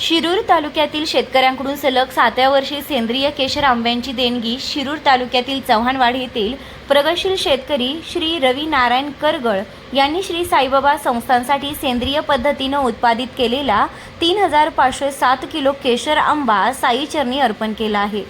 शिरूर तालुक्यातील शेतकऱ्यांकडून सलग 7व्या वर्षी सेंद्रिय केशर आंब्यांची देणगी शिरूर तालुक्यातील चव्हाणवाडी येथील प्रगतशील शेतकरी श्री रवी नारायण करगळ यांनी श्री साईबाबा संस्थांसाठी सेंद्रिय पद्धतीने उत्पादित केलेला 3507 किलो केशर आंबा साई चरणी अर्पण केला आहे।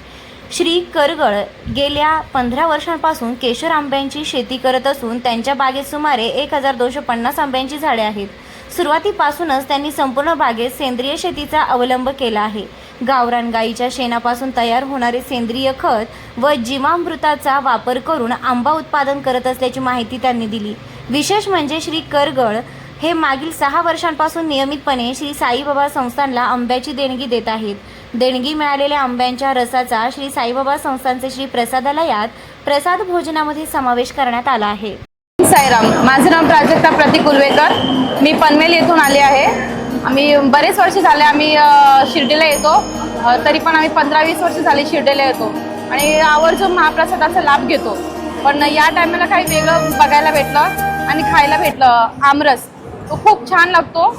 श्री करगळ गेल्या 15 वर्षांपासून केशर आंब्यांची शेती करत असून त्यांच्या बागेत सुमारे 1250 आंब्यांची झाडे आहेत। सुरुवातीपासूनच त्यांनी संपूर्ण बागेत सेंद्रिय शेतीचा अवलंब केला आहे। गावरान गाईच्या शेणापासून तयार होणारे सेंद्रिय खत व जीवामृताचा वापर करून आंबा उत्पादन करत असल्याची माहिती त्यांनी दिली। विशेष म्हणजे श्री करगळ हे मागील 6 वर्षांपासून नियमितपणे श्री साईबाबा संस्थानला आंब्याची देणगी देत आहेत। देणगी मिळालेल्या आंब्यांच्या रसाचा श्री साईबाबा संस्थानचे श्री प्रसादालयात प्रसाद भोजनामध्ये समावेश करण्यात आला आहे। साईराम, माझं नाव प्राजक्ता प्रतीक उलवेकर। मी पनवेल येथून आले आहे। आम्ही बरेच वर्ष झाले आम्ही शिर्डीला येतो, तरी पण आम्ही 15-20 वर्ष झाली शिर्डीला येतो आणि आवर्जून महाप्रसादाचा लाभ घेतो। पण या टायमाला काही वेगळं बघायला भेटलं आणि खायला भेटलं। आमरस तो खूप छान लागतो,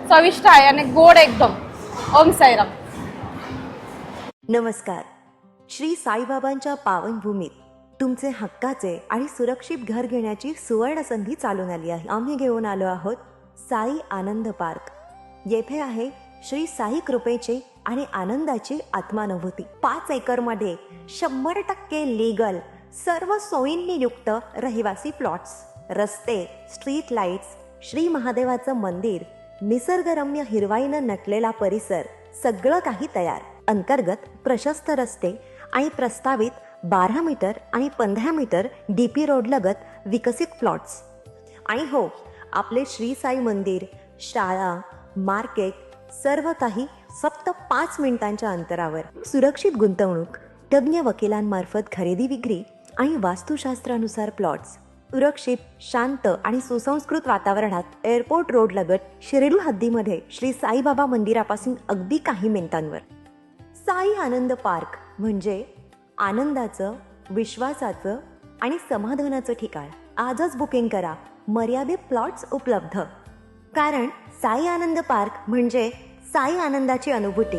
चविष्ट आहे आणि गोड एकदम। ओम साईराम। नमस्कार। श्री साईबाबांच्या पावनभूमीत तुमचे हक्काचे आणि सुरक्षित घर घेण्याची सुवर्ण संधी चालून आली आहे। आम्ही घेऊन आलो आहोत साई आनंद पार्क। येथे आहे श्री साई कृपेचे आणि आनंदाची आत्मानुभूती। 5 एकरमध्ये 100% लीगल सर्व सोयींनी युक्त रहिवासी प्लॉट्स, रस्ते, स्ट्रीट लाईट्स, श्री महादेवाचं मंदिर, निसर्गरम्य हिरवाईनं नटलेला परिसर, सगळं काही तयार। अंतर्गत प्रशस्त रस्ते आणि प्रस्तावित 12 मीटर आणि 15 मीटर DP रोड लगत विकसित प्लॉट्स। आणि हो, आपले श्री साई मंदिर, शाळा, मार्केट सर्व काही फक्त 5 मिनिटांच्या अंतरावर। सुरक्षित गुंतवणूक, तज्ज्ञ वकिलांमार्फत खरेदी विक्री आणि वास्तुशास्त्रानुसार प्लॉट्स। सुरक्षित, शांत आणि सुसंस्कृत वातावरणात एअरपोर्ट रोड लगत शिरूर हद्दीमध्ये श्री साईबाबा मंदिरापासून अगदी काही मिनिटांवर। साई आनंद पार्क म्हणजे आनंदाचं, विश्वासाचं आणि समाधानाचं ठिकाण। आजच बुकिंग करा। मर्यादित प्लॉट्स उपलब्ध। कारण साई आनंद पार्क म्हणजे साई आनंदाची अनुभूती।